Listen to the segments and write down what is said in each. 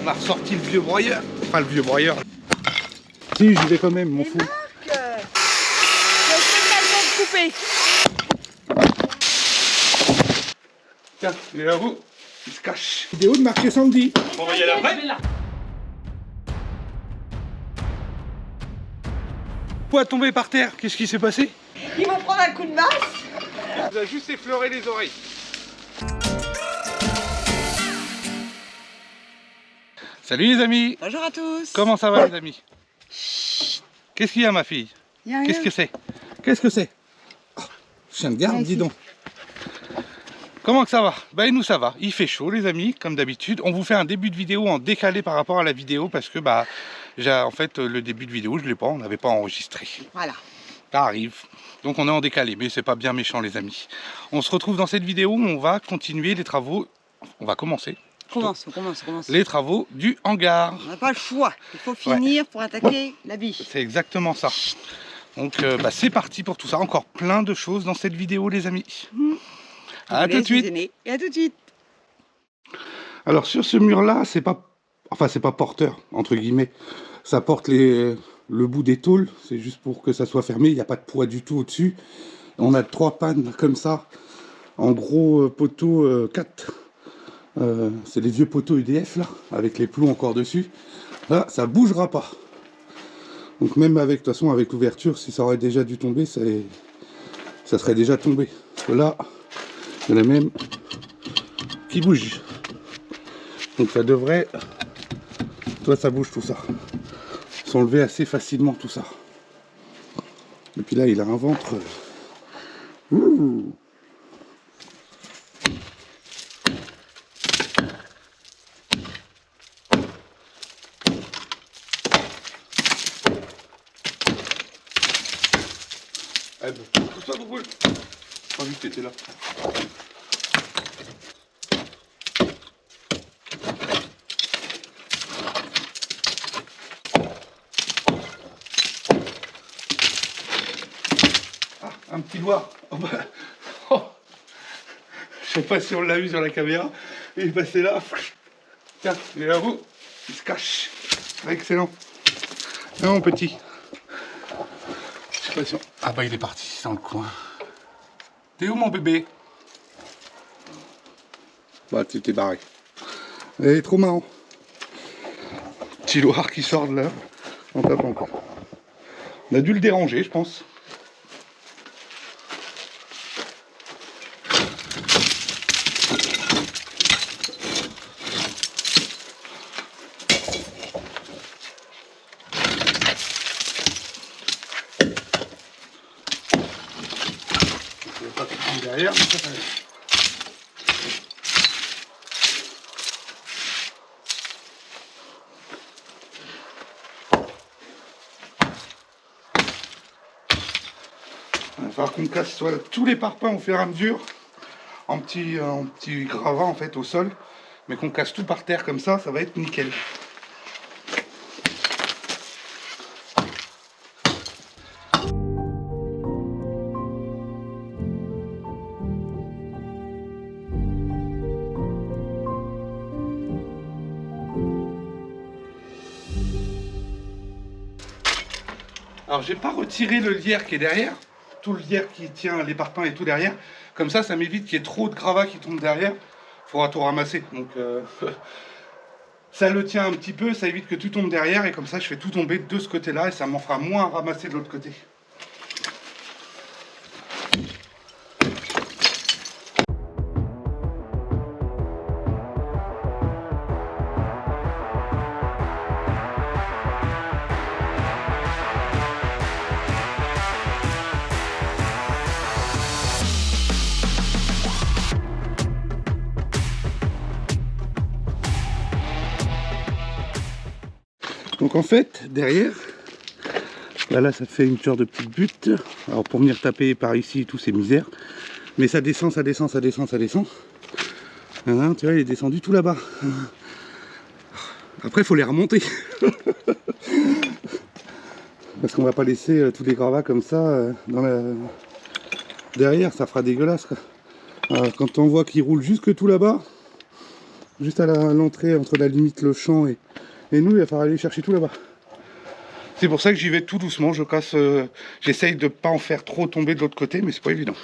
On a ressorti le vieux broyeur. Enfin le vieux broyeur. Si, j'y vais quand même, m'en fous. Coupé. Tiens, il est là-haut. Il se cache. Vidéo de Marc et Sandy. On va y aller après. Quoi tomber par terre? Qu'est-ce qui s'est passé? Ils vont prendre un coup de masse. Il a juste effleuré les oreilles. Salut les amis. Bonjour à tous. Comment ça va les amis? Qu'est-ce qu'il y a ma fille? Qu'est-ce que c'est? Qu'est-ce que c'est? Oh, chien de garde, dis donc. Comment que ça va? Bah nous ça va, il fait chaud les amis, comme d'habitude. On vous fait un début de vidéo en décalé par rapport à la vidéo parce que bah en fait le début de vidéo je l'ai pas, on n'avait pas enregistré. Voilà. Ça arrive. Donc on est en décalé, mais c'est pas bien méchant les amis. On se retrouve dans cette vidéo où on va continuer les travaux, on va commencer. Commence. Les travaux du hangar. On n'a pas le choix, il faut finir pour attaquer la biche. C'est exactement ça. Donc bah, c'est parti pour tout ça, encore plein de choses dans cette vidéo les amis. À tout de suite. Et à tout de suite. Alors sur ce mur là, c'est pas porteur entre guillemets. Ça porte le bout des tôles, c'est juste pour que ça soit fermé, il n'y a pas de poids du tout au-dessus. On a 3 pannes comme ça, en gros poteaux 4. C'est les vieux poteaux UDF là, avec les plombs encore dessus. Là, ça bougera pas. Donc même avec, de toute façon, avec l'ouverture, si ça aurait déjà dû tomber, ça serait déjà tombé. Parce que là, il y en a même qui bougent. Donc ça devrait, toi ça bouge tout ça, s'enlever assez facilement tout ça. Et puis là, il a un ventre. Ouh. Eh ben, tout ça drôle. Pas vu que t'étais là. Ah, un petit doigt. Oh bah. Oh. Je sais pas si on l'a vu sur la caméra. Il est passé là. Tiens, il est là-haut. Il se cache. Excellent. Non, mon petit. Ah bah il est parti dans le coin. T'es où mon bébé? Bah tu t'es barré. Il est trop marrant. Petit loir qui sort de là. On tape encore. On a dû le déranger je pense. Derrière, mais ça va. Il va falloir qu'on casse tous les parpaings au fur et à mesure en petit gravats en fait au sol, mais qu'on casse tout par terre comme ça va être nickel. Alors j'ai pas retiré le lierre qui est derrière, tout le lierre qui tient les parpaings et tout derrière, comme ça m'évite qu'il y ait trop de gravats qui tombent derrière, il faudra tout ramasser, donc ça le tient un petit peu, ça évite que tout tombe derrière et comme ça je fais tout tomber de ce côté là et ça m'en fera moins ramasser de l'autre côté. Donc en fait, derrière, là ça fait une sorte de petite butte. Alors pour venir taper par ici, tout c'est misère. Mais ça descend, ça descend, ça descend, ça descend. Hein, tu vois, il est descendu tout là-bas. Après, il faut les remonter. Parce qu'on va pas laisser tous les gravats comme ça dans la... derrière, ça fera dégueulasse. Quoi. Alors, quand on voit qu'il roule jusque tout là-bas, juste à l'entrée entre la limite le champ et nous, il va falloir aller chercher tout là-bas. C'est pour ça que j'y vais tout doucement, j'essaye de pas en faire trop tomber de l'autre côté, mais c'est pas évident.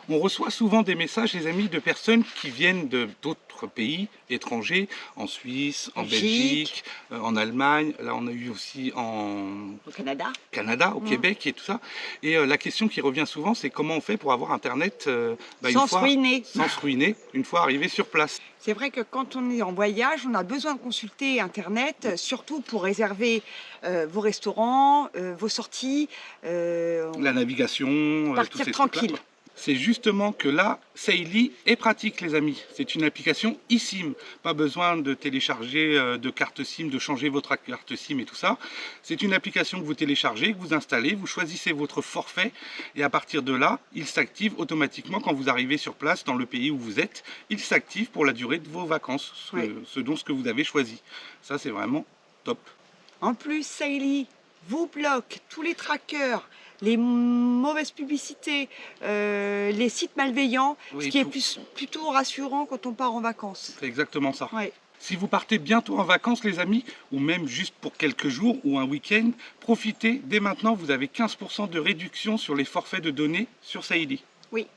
On reçoit souvent des messages, les amis, de personnes qui viennent d'autres pays étrangers, en Suisse, en Belgique, en Allemagne. Là, on a eu aussi au Canada, au Québec et tout ça. Et la question qui revient souvent, c'est comment on fait pour avoir Internet sans se ruiner, une fois arrivé sur place. C'est vrai que quand on est en voyage, on a besoin de consulter Internet, surtout pour réserver vos restaurants, vos sorties. La navigation, partir tous ces tranquille. trucs-là. C'est justement que là, Saili est pratique, les amis. C'est une application eSIM. Pas besoin de télécharger de carte SIM, de changer votre carte SIM et tout ça. C'est une application que vous téléchargez, que vous installez, vous choisissez votre forfait et à partir de là, il s'active automatiquement quand vous arrivez sur place dans le pays où vous êtes. Il s'active pour la durée de vos vacances, ce que vous avez choisi. Ça, c'est vraiment top. En plus, Saili vous bloque tous les trackers, les mauvaises publicités, les sites malveillants, ce qui est plutôt rassurant quand on part en vacances. C'est exactement ça. Ouais. Si vous partez bientôt en vacances, les amis, ou même juste pour quelques jours ou un week-end, profitez, dès maintenant, vous avez 15% de réduction sur les forfaits de données sur Saili. Oui,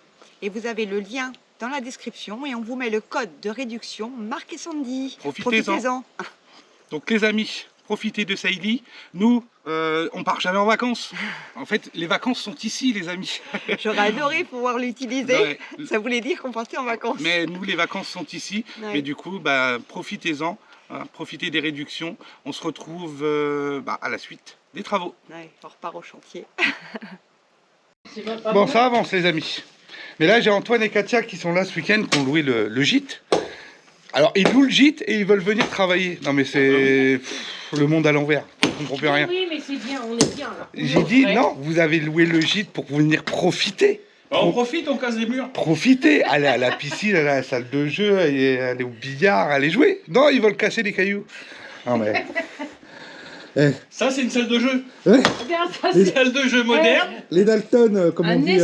et vous avez le lien dans la description et on vous met le code de réduction marqué Sandy. Profitez-en. Donc les amis, profitez de Saili. Nous, on part jamais en vacances. En fait, les vacances sont ici, les amis. J'aurais adoré pouvoir l'utiliser. Ouais. Ça voulait dire qu'on partait en vacances. Mais nous, les vacances sont ici. Ouais. Mais du coup, profitez-en. Profitez des réductions. On se retrouve à la suite des travaux. Ouais, on repart au chantier. Bon, ça avance, les amis. Mais là, j'ai Antoine et Katia qui sont là ce week-end, qui ont loué le gîte. Alors, ils louent le gîte et ils veulent venir travailler. Non, mais c'est le monde à l'envers. Je comprends plus rien. Oui, mais c'est bien, on est bien là. J'ai dit, non, vous avez loué le gîte pour venir profiter. On profite, on casse les murs. Profitez, allez à la piscine, allez à la salle de jeu, allez au billard, allez jouer. Non, ils veulent casser les cailloux. Non, mais... Ça, c'est une salle de jeu. Ouais. Regarde, ça, Une salle de jeu moderne. Les Dalton, comme on dit,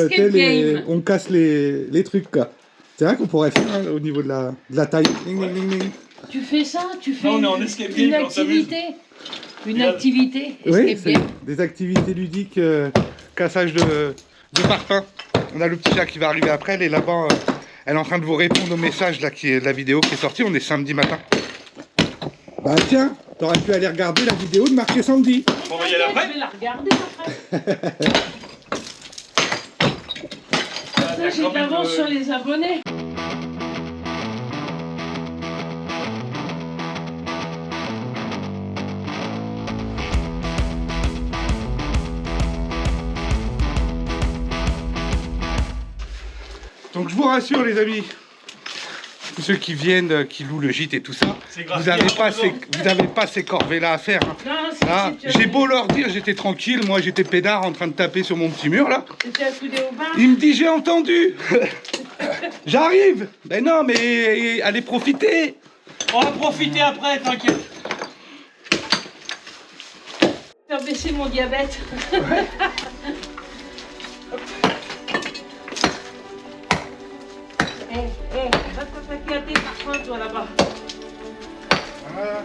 on casse les trucs, quoi. C'est vrai qu'on pourrait faire au niveau de la taille. Tu fais ça, tu fais on est en escape game, une activité. Une activité. Oui, c'est des activités ludiques, cassage de parpaings. On a le petit chat qui va arriver après, elle est là-bas, elle est en train de vous répondre au message là, de la vidéo qui est sortie, on est samedi matin. Bah tiens, t'aurais pu aller regarder la vidéo de Marqué Sandy. On va y aller après. Je vais la regarder après. J'ai de l'avance sur les abonnés. Donc je vous rassure les amis, tous ceux qui viennent, qui louent le gîte et tout ça, vous n'avez pas ces corvées-là à faire. Hein. J'ai beau leur dire, j'étais tranquille, moi j'étais peinard en train de taper sur mon petit mur là. Il me dit, j'ai entendu. J'arrive. Ben non, mais allez profiter. On va profiter après, t'inquiète. Faire baisser mon diabète. Va t'attaquer à tes parfums, toi, là-bas. Voilà.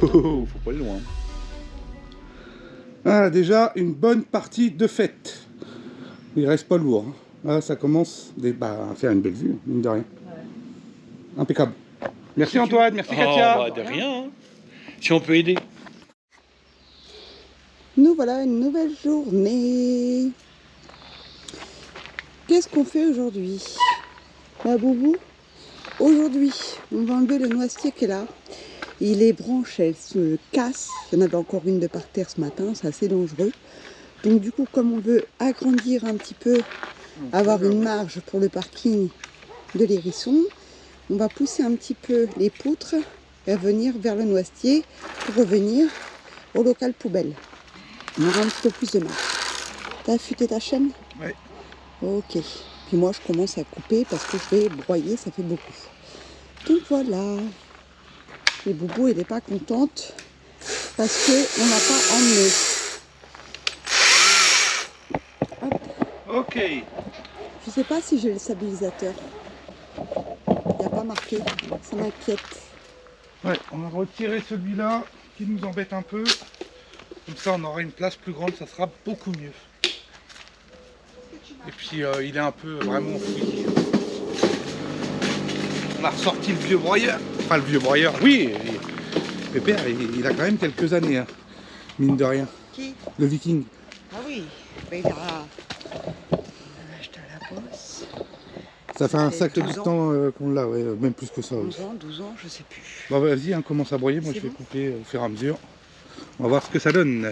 Faut pas aller loin. Ah, déjà une bonne partie de fête. Il reste pas lourd. Hein. Là, ça commence à faire une belle vue, mine de rien. Ouais. Impeccable. Merci Antoine, merci Katia. Oh, bah, de rien. Hein. Si on peut aider. Nous voilà une nouvelle journée. Qu'est-ce qu'on fait aujourd'hui? Bah Boubou, aujourd'hui, on va enlever le noisetier qui est là. Et les branches, elles se cassent. Il y en avait encore une de par terre ce matin, c'est assez dangereux. Donc du coup, comme on veut agrandir un petit peu, avoir une marge pour le parking de l'hérisson, on va pousser un petit peu les poutres et venir vers le noisetier pour revenir au local poubelle. On aura un petit peu plus de marge. T'as affûté ta chaîne? Oui. Ok. Puis moi, je commence à couper parce que je vais broyer, ça fait beaucoup. Donc voilà. Et Boubou, elle n'est pas contente parce qu'on n'a pas emmené. Hop. Ok. Je sais pas si j'ai le stabilisateur. Il n'y a pas marqué. Ça m'inquiète. Ouais, on va retirer celui-là qui nous embête un peu. Comme ça, on aura une place plus grande, ça sera beaucoup mieux. Et puis, il est un peu vraiment fouillé. On a ressorti le vieux broyeur. Enfin, le vieux broyeur, oui. Pépère, il a quand même quelques années, hein, mine de rien. Qui? Le Viking. Ah oui, mais il a acheté à la bosse. Ça fait un fait sacré 12 bout de ans. temps qu'on l'a, ouais, même plus que ça. 11 ans, 12 ans, je sais plus. Bah vas-y, hein, commence à broyer, moi C'est je vais bon. couper au fur et à mesure. On va voir ce que ça donne.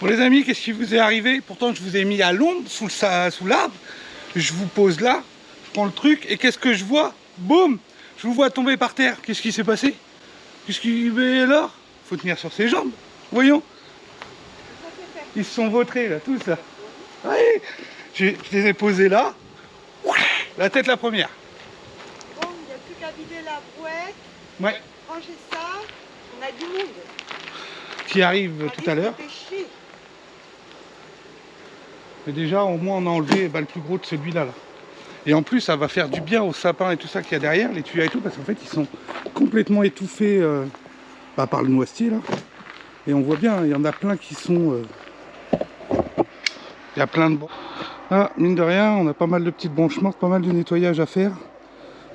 Bon les amis, qu'est-ce qui vous est arrivé? Pourtant je vous ai mis à l'ombre, sous l'arbre. Je vous pose là, je prends le truc et qu'est-ce que je vois? Boum! Je vous vois tomber par terre. Qu'est-ce qui s'est passé? Qu'est-ce qui... Mais alors? Faut tenir sur ses jambes. Voyons. Ils se sont vautrés là, tous là. Ouais. Je les ai posés là. La tête la première. Bon, il n'y a plus qu'à vider la brouette, Ouais. ranger ça. On a du monde. Qui arrive On tout à l'heure. dépêcher. Mais déjà, au moins, on a enlevé le plus gros de celui-là. Là. Et en plus, ça va faire du bien aux sapins et tout ça qu'il y a derrière, les tuyaux et tout, parce qu'en fait, ils sont complètement étouffés par le noisetier, là. Et on voit bien, il y en a plein qui sont... Il y a plein de... Ah, mine de rien, on a pas mal de petites branches mortes, pas mal de nettoyage à faire,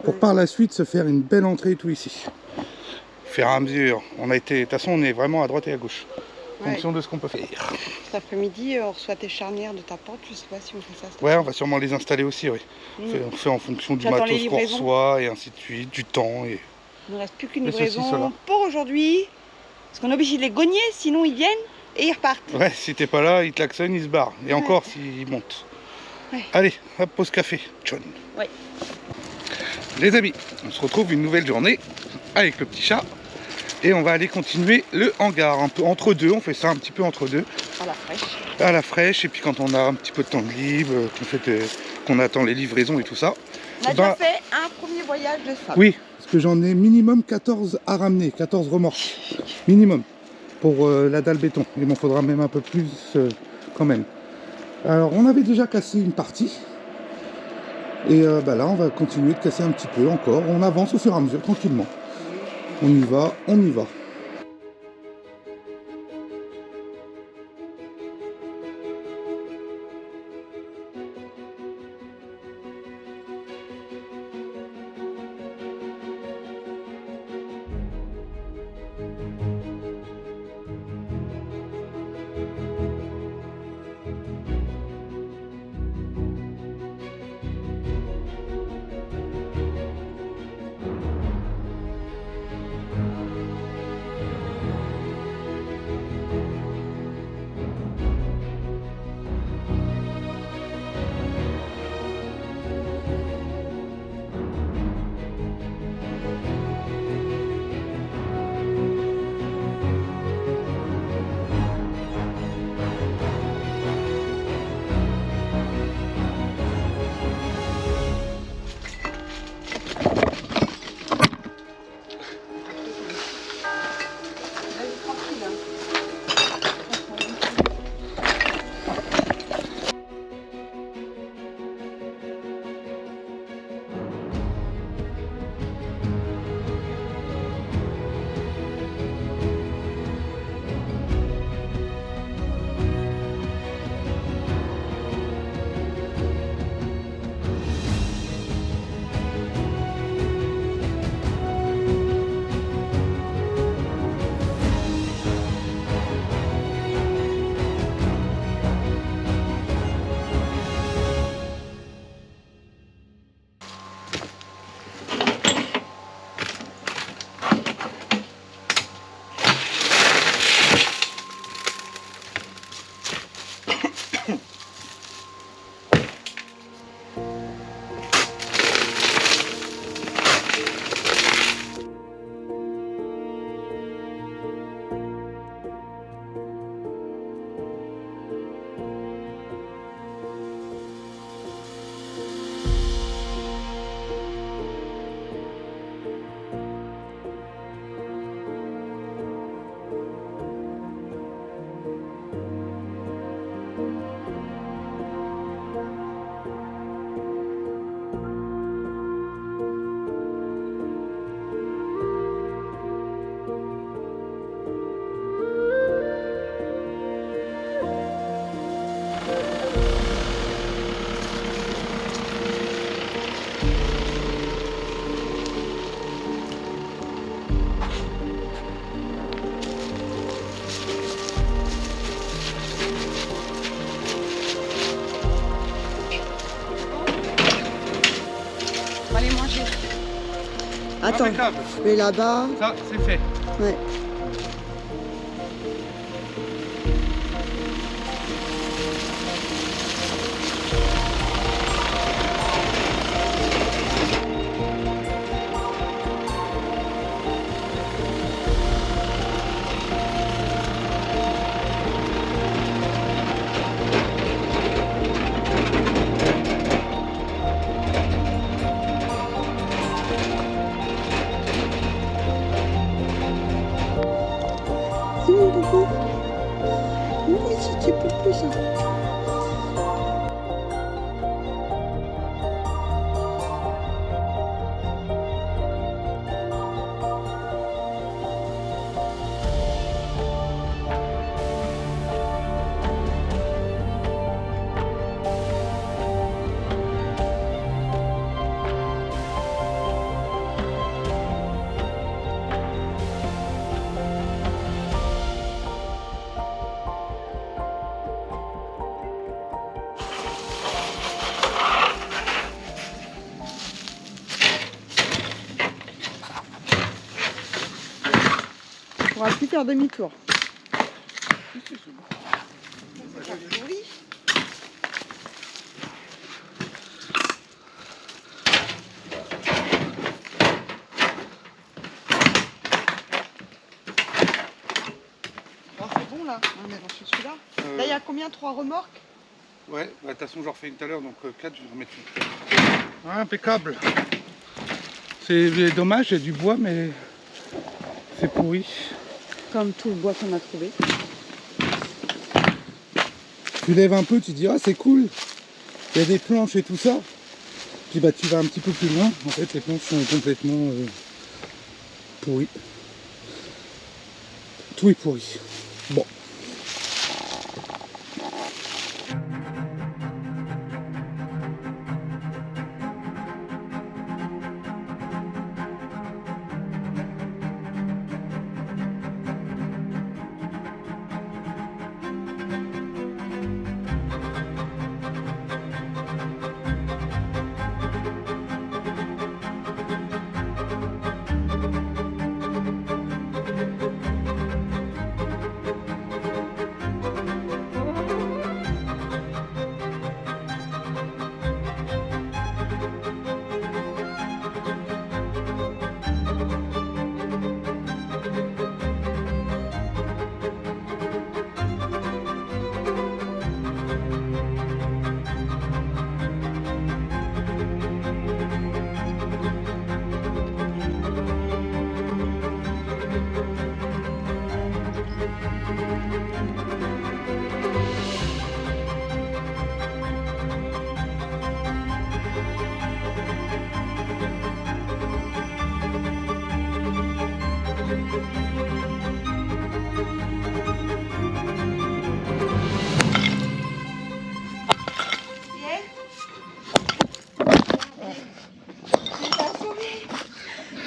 pour par la suite se faire une belle entrée et tout ici. Faire à mesure. On a été... De toute façon, on est vraiment à droite et à gauche. En fonction de ce qu'on peut faire. Cet après-midi, on reçoit tes charnières de ta porte. Je sais pas si on fait ça. Ouais, on va sûrement les installer aussi, oui. On fait en fonction du J'attends les matos qu'on livraisons. reçoit et ainsi de suite, du temps. Et... Il ne reste plus qu'une Et ceci, cela. livraison pour aujourd'hui. Parce qu'on est obligé de les gogner, sinon ils viennent et ils repartent. Ouais, si t'es pas là, ils klaxonnent, ils se barrent. Et encore s'ils montent. Ouais. Allez, hop, pause café. John. Ouais. Les amis, on se retrouve une nouvelle journée avec le petit chat. Et on va aller continuer le hangar, un peu entre deux, on fait ça un petit peu entre deux. À la fraîche. À la fraîche, et puis quand on a un petit peu de temps de libre, qu'on attend les livraisons et tout ça. On a déjà fait un premier voyage de sable. Oui, parce que j'en ai minimum 14 à ramener, 14 remorques, minimum, pour la dalle béton. Il m'en faudra même un peu plus quand même. Alors on avait déjà cassé une partie, et là on va continuer de casser un petit peu encore, on avance au fur et à mesure, tranquillement. On y va, on y va. Attends, Impeccable. je vais là-bas. Ça, c'est fait. Ouais. C'est mon boubou. Oui, si tu peux plus ça. On va plus faire demi-tour. là. On est sur celui-là. Là, il y a combien? 3 remorques? Ouais, bah, de toute façon, j'en refais une tout à l'heure, donc 4, je vais remettre une. Ouais, impeccable. C'est dommage, il y a du bois, mais c'est pourri. Comme tout le bois qu'on a trouvé. Tu lèves un peu, tu te dis, ah, c'est cool. Il y a des planches et tout ça. Puis bah, tu vas un petit peu plus loin. En fait, les planches sont complètement pourries. Tout est pourri. Bon.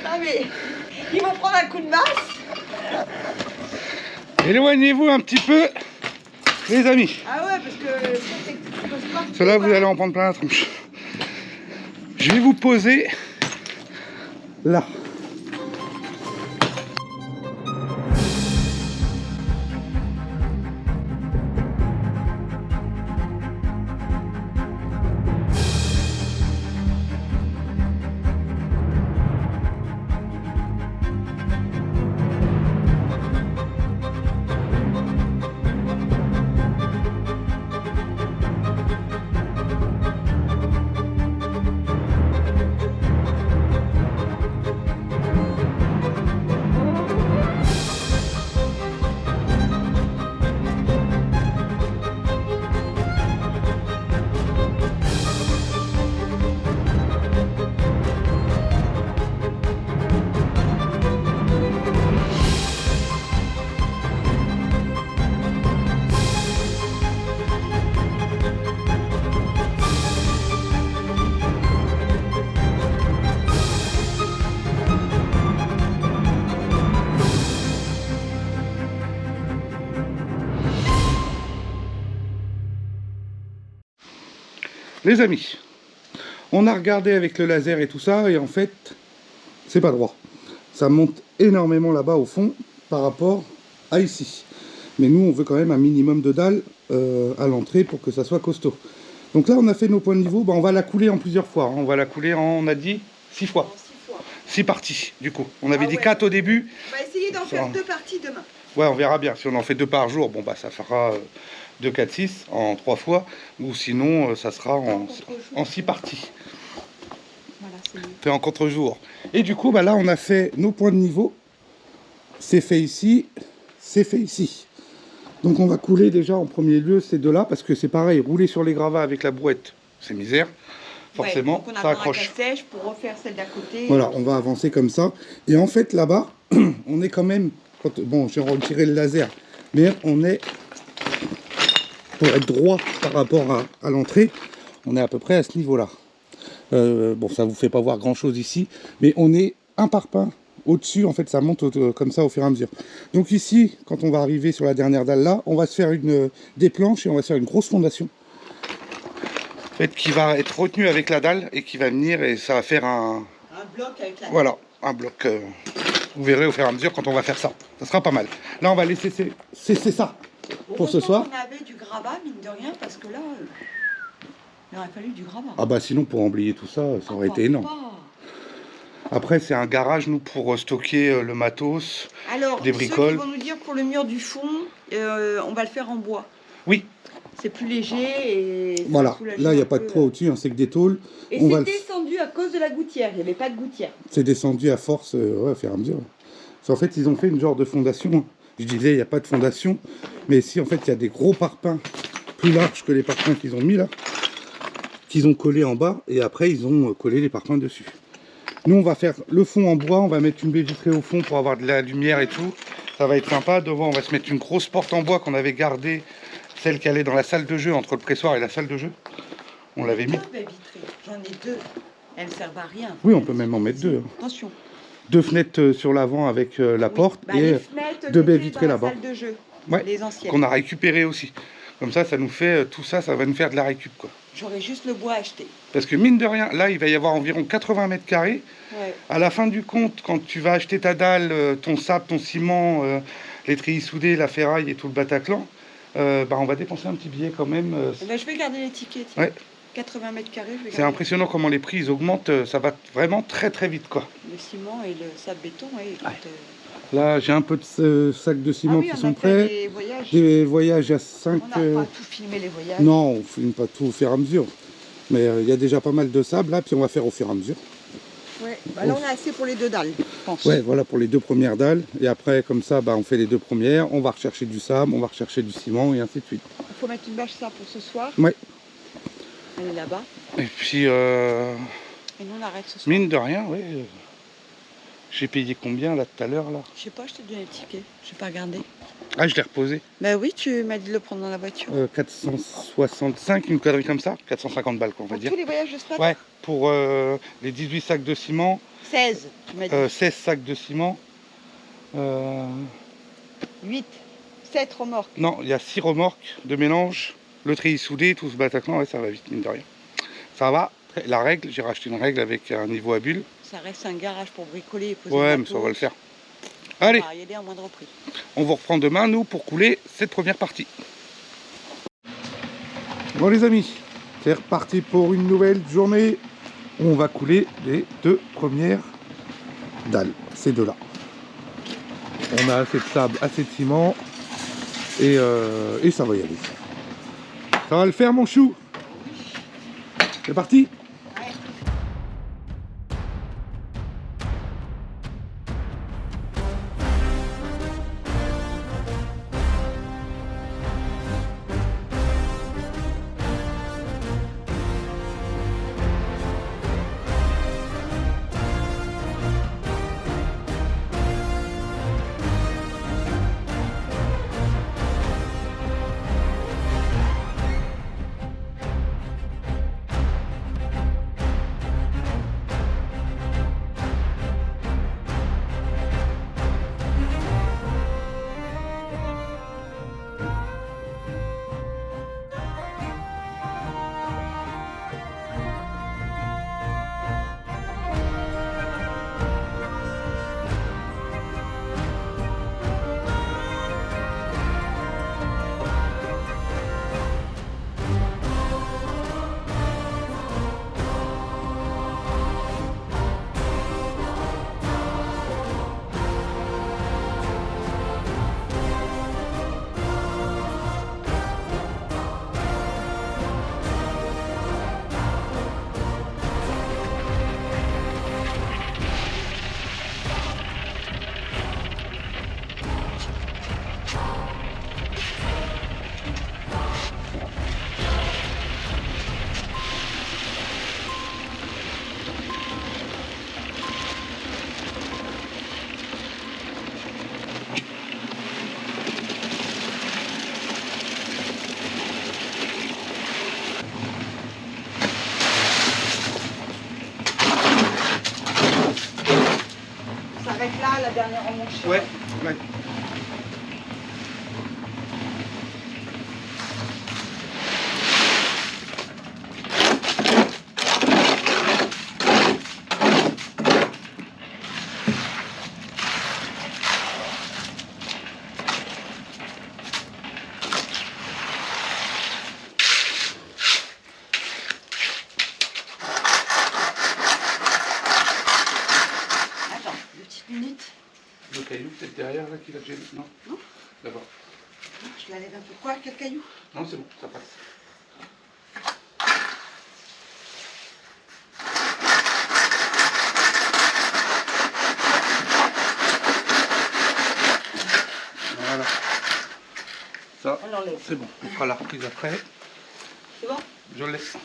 Ah mais ils vont prendre un coup de masse. Éloignez-vous un petit peu, les amis. Ah ouais, parce que c'est pas. Cela, vous allez en prendre plein la tronche. Je vais vous poser là. Les amis, on a regardé avec le laser et tout ça, et en fait, c'est pas droit. Ça monte énormément là-bas au fond par rapport à ici. Mais nous, on veut quand même un minimum de dalle à l'entrée pour que ça soit costaud. Donc là, on a fait nos points de niveau. Bah, on va la couler en plusieurs fois. Hein. On va la couler en, on a dit, 6 fois. 6 parties, du coup. On avait dit 4 au début. On va essayer d'en faire 2 parties demain. Ouais, on verra bien. Si on en fait 2 par jour, bon, bah, ça fera 2, 4, 6 en 3 fois. Ou sinon, ça sera en 6 parties. Voilà, fait en contre-jour. Et du coup, bah, là, on a fait nos points de niveau. C'est fait ici, c'est fait ici. Donc on va couler déjà en premier lieu ces deux-là, parce que c'est pareil, rouler sur les gravats avec la brouette, c'est misère. Forcément, ouais, ça accroche. Sèche pour refaire celle d'à côté. Voilà, on va avancer comme ça. Et en fait, là-bas, on est quand même... Bon, j'ai retiré le laser, mais on est... Pour être droit par rapport à l'entrée, on est à peu près à ce niveau-là. Bon, ça ne vous fait pas voir grand-chose ici, mais on est un par pain. Au-dessus, en fait, ça monte comme ça au fur et à mesure. Donc ici, quand on va arriver sur la dernière dalle là, on va se faire des planches et on va se faire une grosse fondation. En fait, qui va être retenue avec la dalle et qui va venir et ça va faire un bloc avec la dalle. Voilà, un bloc. Vous verrez au fur et à mesure quand on va faire ça. Ça sera pas mal. Là, on va laisser cesser ça pour ce soir. On avait du gravat, mine de rien, parce que là, il aurait fallu du gravat. Ah bah sinon, pour emblayer tout ça, ça aurait été énorme. Après, c'est un garage, nous, pour stocker le matos, alors, des bricoles. Ceux qui vont nous dire pour le mur du fond, on va le faire en bois. Oui. C'est plus léger et ça Voilà, soulage là il n'y a un pas de peu. poids au-dessus, hein, c'est que des tôles. Et On va c'est le- descendu à cause de la gouttière, il n'y avait pas de gouttière. C'est descendu à force, ouais, au fur et à mesure. En fait, ils ont fait une genre de fondation. Hein. Je disais, il n'y a pas de fondation. Mais si, en fait, il y a des gros parpaings plus larges que les parpaings qu'ils ont mis là, qu'ils ont collés en bas, et après, ils ont collé les parpaings dessus. Nous, on va faire le fond en bois, on va mettre une baie vitrée au fond pour avoir de la lumière et tout. Ça va être sympa. Devant, on va se mettre une grosse porte en bois qu'on avait gardée, celle qui allait dans la salle de jeu, entre le pressoir et la salle de jeu. On l'avait mis. J'en ai deux. Elles ne servent à rien. Oui, on peut même en mettre deux. Hein. Attention. 2 fenêtres sur l'avant avec la porte et les fenêtres, deux les baies clés vitrées dans la là-bas. salle de jeu. Ouais, Les anciennes. qu'on a récupéré aussi. Comme ça nous fait tout ça, ça va nous faire de la récup quoi. J'aurais juste le bois acheté. Parce que mine de rien, là il va y avoir environ 80 mètres carrés. Ouais. À la fin du compte, quand tu vas acheter ta dalle, ton sable, ton ciment, les treillis soudés, la ferraille et tout le Bataclan, on va dépenser un petit billet quand même. Je vais garder les tickets. Ouais. 80 mètres carrés, je vais C'est garder. impressionnant comment les prix ils augmentent, ça va vraiment très très vite quoi. Le ciment et le sable béton. Là j'ai un peu de sacs de ciment qui sont prêts. Des voyages. Des voyages à 5... On n'a pas tout filmé les voyages. Non, on ne filme pas tout au fur et à mesure. Mais il y a déjà pas mal de sable là, puis on va faire au fur et à mesure. Ouais. Là on a assez pour les 2 dalles, je pense. Ouais, voilà pour les 2 premières dalles. Et après, comme ça, on fait les 2 premières. On va rechercher du sable, on va rechercher du ciment et ainsi de suite. Il faut mettre une bâche ça pour ce soir. Ouais. Elle est là-bas. Et puis, Et nous on arrête ce soir. mine de rien, oui. J'ai payé combien là tout à l'heure là? Je sais pas, je t'ai donné le ticket. Je n'ai pas regardé. Ah, je l'ai reposé. Bah oui, tu m'as dit de le prendre dans la voiture. 465, une connerie comme ça. 450 balles, quoi, on va Pour dire. tous les voyages de ce matin. Ouais, pour les 18 sacs de ciment, 16, tu m'as dit. 16 sacs de ciment. 8, 7 remorques. Non, il y a 6 remorques de mélange, le treillis soudé, tout ce Bataclan, ouais, ça va vite, mine de rien. Ça va. La règle, j'ai racheté une règle avec un niveau à bulles. Ça reste un garage pour bricoler et poser Ouais, le mais bateau. ça on va le faire. Allez, On va y aller à moindre prix. on vous reprend demain, nous, pour couler cette première partie. Bon les amis, c'est reparti pour une nouvelle journée où on va couler les 2 premières dalles, ces 2 là. On a assez de sable, assez de ciment et ça va y aller. Ça va le faire mon chou? C'est parti? Là, la dernière remonte. Ouais, ouais. Attends, 2 petites minutes. Le caillou peut-être derrière là qui va gêner. Non. Non. D'abord. Je la lève un peu. Quoi, quel caillou? Non, c'est bon, ça passe. Voilà. Ça, On l'enlève. c'est bon. On fera la reprise après. C'est bon? Je le laisse.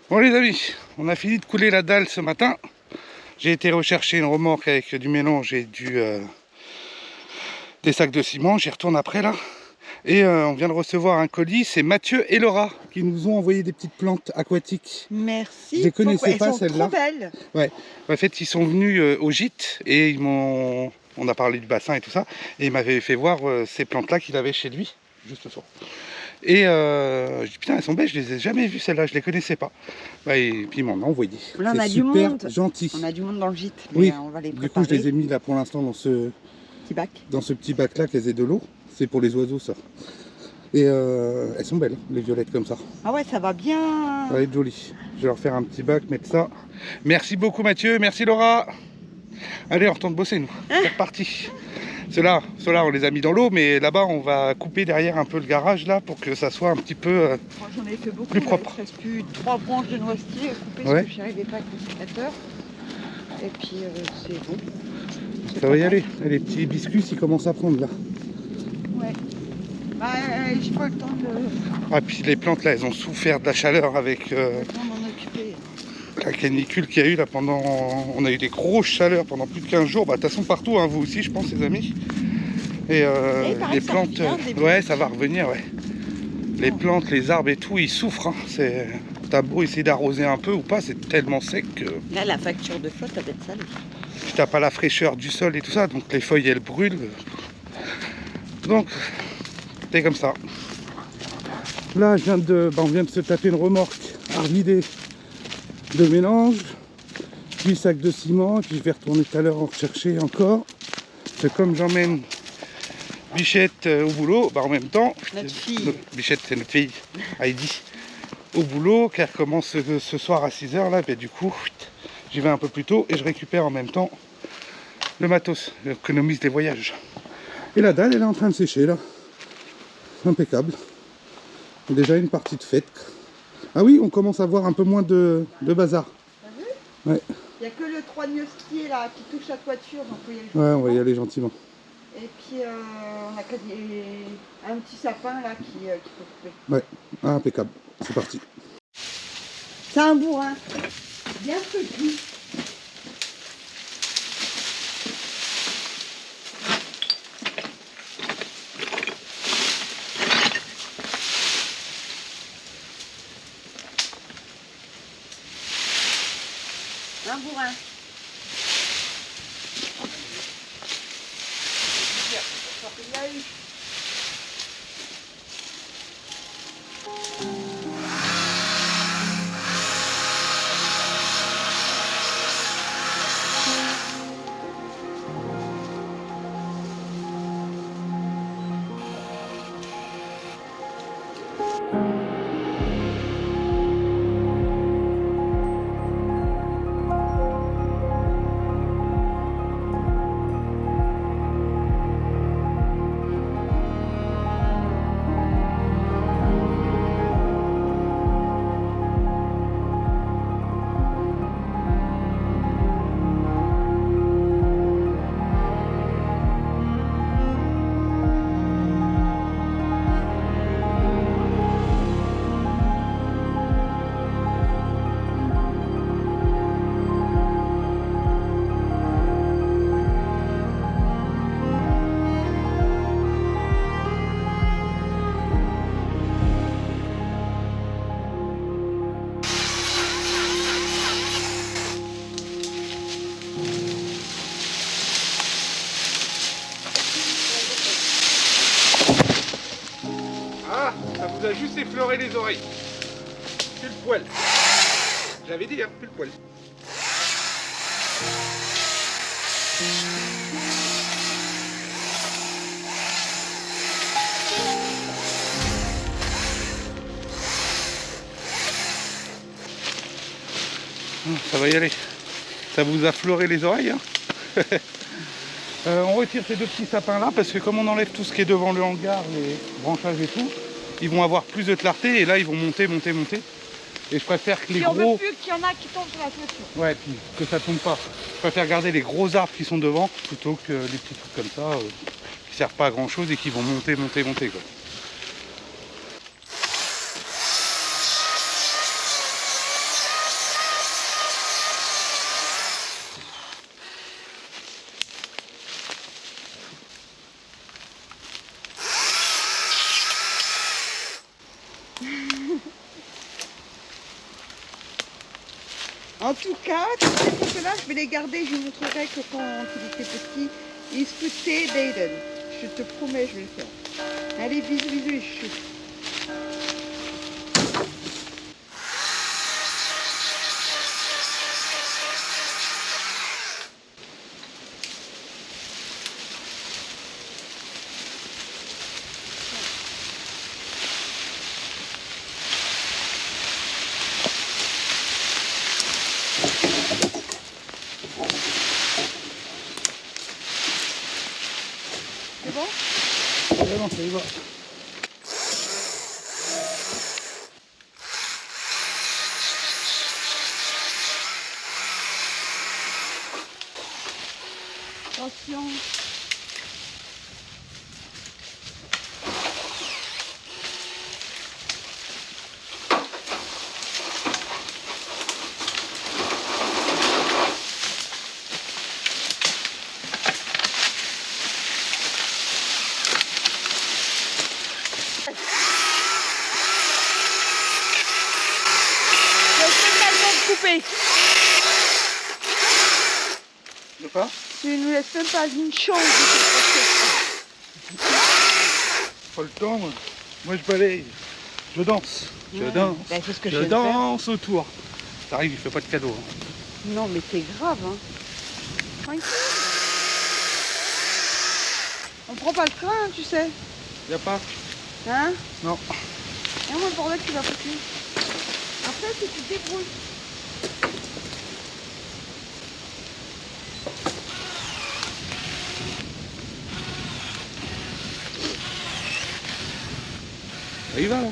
Bon les amis, on a fini de couler la dalle ce matin. J'ai été rechercher une remorque avec du mélange et des sacs de ciment. J'y retourne après là. Et on vient de recevoir un colis. C'est Mathieu et Laura qui nous ont envoyé des petites plantes aquatiques. Merci. Je les connaissais pas, elles sont celles-là. trop belles. Ouais. En fait, ils sont venus au gîte et ils m'ont... On a parlé du bassin et tout ça. Et il m'avait fait voir ces plantes-là qu'il avait chez lui, juste ce soir. Et je dis putain, elles sont belles, je les ai jamais vues celles-là, je les connaissais pas. Bah, et puis ils m'en ont envoyé. Là, on a C'est du super monde. gentil. On a du monde dans le gîte, mais Oui, on va les du préparer. coup je les ai mis là pour l'instant dans ce Petit bac. petit bac là qu'elles aient de l'eau. C'est pour les oiseaux ça. Et elles sont belles, les violettes comme ça. Ah ouais, ça va bien. Ça va être joli. Je vais leur faire un petit bac, mettre ça. Merci beaucoup Mathieu, merci Laura. Allez, on retourne bosser nous. C'est reparti. Ceux-là, on les a mis dans l'eau, mais là-bas, on va couper derrière un peu le garage là pour que ça soit un petit peu Moi, j'en ai fait beaucoup. plus propre. Il ne reste plus 3 branches de noisetier à couper Ouais. parce que j'y arrivais pas avec le sécateur. Et puis, c'est bon. C'est Ça va y pas aller. Et les petits biscuits, ils commencent à prendre là. mal. Ouais. Bah, j'ai pas le temps de Ah, puis les plantes là, elles ont souffert de la chaleur avec m'en occuper. la canicule qu'il y a eu là pendant... On a eu des grosses chaleurs pendant plus de 15 jours. Bah, de toute façon, partout, hein, vous aussi, je pense, les amis. Et il paraît les que ça plantes, revient, des ouais, ça va revenir, ouais. Les plantes, les arbres et tout, ils souffrent. Hein. T'as beau essayer d'arroser un peu ou pas, c'est tellement sec que Là, la facture de flotte, elle va être salée. puis t'as pas la fraîcheur du sol et tout ça, donc les feuilles elles brûlent. Donc, c'est comme ça. Là, on vient de se taper une remorque à vider de mélange, 8 sacs de ciment, et puis je vais retourner tout à l'heure en rechercher encore. C'est comme j'emmène Bichette au boulot, bah en même temps, Notre fille. Bichette c'est notre fille, Heidi, au boulot, qui recommence ce soir à 6h là, bah, du coup, j'y vais un peu plus tôt et je récupère en même temps le matos, j'économise des voyages. Et la dalle, elle est en train de sécher là. Impeccable. Déjà une partie de fête. Ah oui, on commence à voir un peu moins de bazar. T'as vu? Ouais. Il n'y a que le 3 Nieustier là qui touche la toiture, donc on peut y aller. Ouais, on va y aller gentiment. Et puis on a un petit sapin là qu'il faut couper. Ouais, ah, impeccable. C'est parti. C'est un bourrin. Bien petit. Un bourrin. Il y a eu. Ah, ça vous a juste effleuré les oreilles. Plus le poil. J'avais dit, hein, plus le poil. Ça va y aller. Ça vous a fleuré les oreilles, hein. On retire ces deux petits sapins là parce que comme on enlève tout ce qui est devant le hangar, les branchages et tout, ils vont avoir plus de clarté et là ils vont monter. Et je préfère que les Si on gros... veut plus qu'il y en a qui tombent sur la toiture. Ouais, puis que ça tombe pas. Je préfère garder les gros arbres qui sont devant plutôt que les petits trucs comme ça qui servent pas à grand chose et qui vont monter quoi. En tout cas, tous ces photos-là, je vais les garder. Je vous montrerai que quand il était petit, il scoutait Dayton. Je te promets, je vais le faire. Allez, bisous, les chou. C'est bon? Vraiment, ça y va. Attention. Coupé. De quoi? Tu ne nous laisses même pas une chance de Pas le temps, moi. Moi je balaye. Je danse. Je danse. Ben, c'est ce que Je je viens de faire. danse autour. T'arrives, il fait pas de cadeau. Hein. Non, mais c'est grave, hein. Tranquille. On prend pas le train, tu sais. Y a pas? Hein? Non. Et moi, le bordel, tu vas foutre. Après, tu te débrouilles. Ça y va là.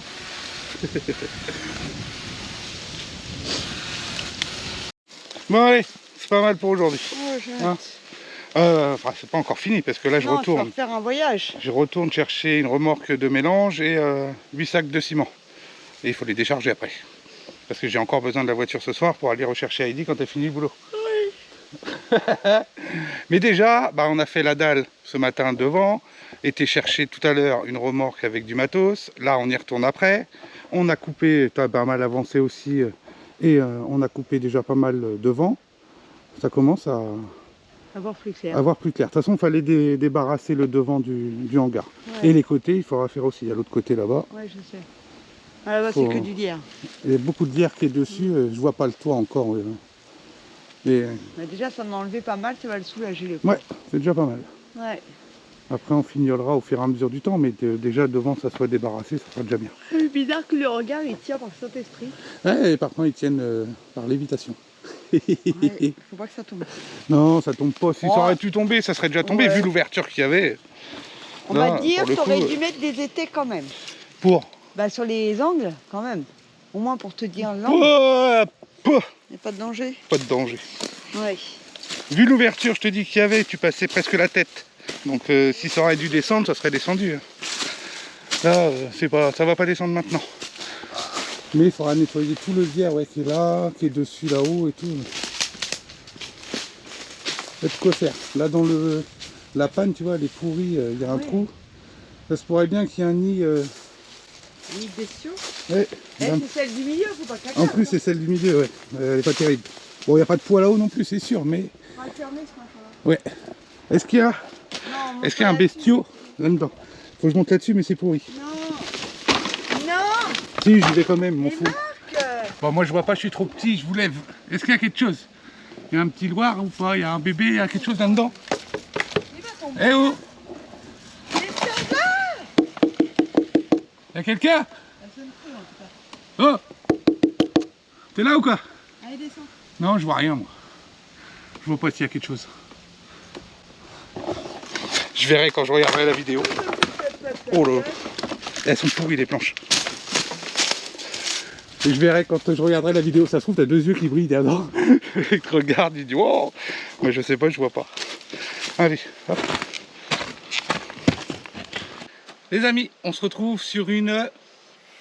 Bon allez, c'est pas mal pour aujourd'hui. Oh, j'ai Hein hâte. Enfin, c'est pas encore fini parce que là je Non, retourne. faut faire un voyage. Je retourne chercher une remorque de mélange et 8 sacs de ciment. Et il faut les décharger après. Parce que j'ai encore besoin de la voiture ce soir pour aller rechercher Heidi quand elle finit le boulot. Oui. Mais déjà, bah, on a fait la dalle ce matin devant. Été chercher tout à l'heure une remorque avec du matos. Là, on y retourne après. On a coupé, tu as pas mal avancé aussi. Et on a coupé déjà pas mal devant. Ça commence à Avoir plus clair. avoir plus clair. De toute façon, il fallait débarrasser le devant du hangar. Ouais. Et les côtés, il faudra faire aussi. Il y a l'autre côté là-bas. Ouais, je sais. Ah, là-bas, Faut- c'est que du lierre. Il y a beaucoup de lierre qui est dessus. Je vois pas le toit encore. Mais Mais déjà, ça m'a enlevé pas mal, ça va le soulager le coup. ouais, c'est déjà pas mal. Ouais. Après, on fignolera au fur et à mesure du temps. Mais déjà, devant, ça soit débarrassé, ça sera déjà bien. C'est bizarre que le regard, il tient par le Saint-Esprit. Ouais, et par contre, ils tiennent par lévitation. Ouais, faut pas que ça tombe. Non, ça tombe pas. Si ça Oh. aurait pu tomber, ça serait déjà tombé, Ouais. vu l'ouverture qu'il y avait. On Là, va dire, pour le t'aurais coup, dû mettre des étais quand même. Pour. Bah, sur les angles, quand même. Au moins pour te dire l'angle, Pouah, il n'y a pas de danger. pas de danger. Ouais. Vu l'ouverture, je te dis qu'il y avait, tu passais presque la tête. Donc si ça aurait dû descendre, ça serait descendu. Là, c'est pas, ça va pas descendre maintenant. Mais il faudra nettoyer tout le lierre ouais, qui est là, qui est dessus là-haut et tout. Il y a de quoi faire. Là dans la panne, tu vois, elle est pourrie, il y a un Oui. trou. Ça se pourrait bien qu'il y ait un nid. Nid de bestiaux. Ouais, Eh, il y a un- c'est celle du milieu, faut pas qu'elle En plus, c'est celle du milieu, ouais. Elle est pas terrible. Bon, il n'y a pas de poids là-haut non plus, c'est sûr, mais. On va le fermer ce machin-là. Ouais. Est-ce qu'il y a, Non, monte est-ce qu'il y a un pas là-dessus. bestiau là-dedans? Faut que je monte là-dessus, mais c'est pourri. Non. Non. Si, j'y vais quand même, m'en Mais fous. Marc. Bon, moi je vois pas, je suis trop petit, je vous lève. Est-ce qu'il y a quelque chose? Il y a un petit loir ou pas? Il y a un bébé, il y a quelque chose là-dedans? Il va son Eh oh! Mais ça va. Il y a quelqu'un? Elle sonne trop, en tout cas. Oh! T'es là ou quoi? Allez, descends. Non, je vois rien moi. Je vois pas s'il y a quelque chose. Je verrai quand je regarderai la vidéo. Oh là! Elles sont pourries les planches. Et je verrai quand je regarderai la vidéo. Ça se trouve, t'as deux yeux qui brillent derrière. Il te regarde, il dit oh! Mais je sais pas, je vois pas. Allez, hop. Les amis, on se retrouve sur une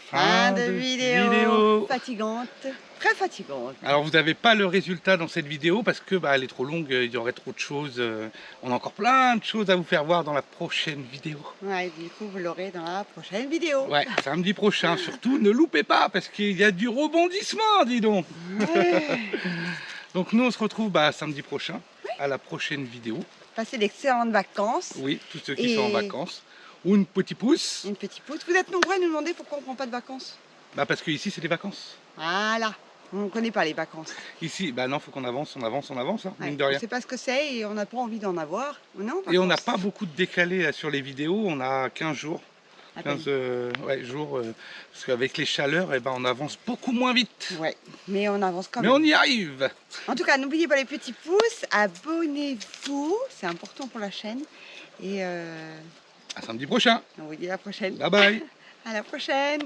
Fin de vidéo. Fatigante. Très fatigante. Alors vous n'avez pas le résultat dans cette vidéo parce que bah, elle est trop longue, il y aurait trop de choses. On a encore plein de choses à vous faire voir dans la prochaine vidéo. Ouais, du coup, vous l'aurez dans la prochaine vidéo. Ouais, samedi prochain. Surtout, ne loupez pas parce qu'il y a du rebondissement, dis donc. Ouais. Donc nous, on se retrouve bah, samedi prochain à la prochaine vidéo. Passez d'excellentes vacances. Oui, tous ceux qui Et- sont en vacances. Ou une petite pouce. Une petite poutre. Vous êtes nombreux à nous demander pourquoi on ne prend pas de vacances. Bah, parce que ici, c'est les vacances. Voilà. On ne connaît pas les vacances. Ici, bah non, faut qu'on avance, hein, Ouais, mine de on rien. ne sait pas ce que c'est et on n'a pas envie d'en avoir. On est en Et on n'a vacances. pas beaucoup de décalé là, sur les vidéos, on a 15 jours. À peine. 15 ouais, jours, parce qu'avec les chaleurs, eh ben, on avance beaucoup moins vite. Ouais, mais on avance quand Mais même. on y arrive. En tout cas, n'oubliez pas les petits pouces, abonnez-vous, c'est important pour la chaîne. Et À samedi prochain. on vous dit à la prochaine. Bye bye. À la prochaine.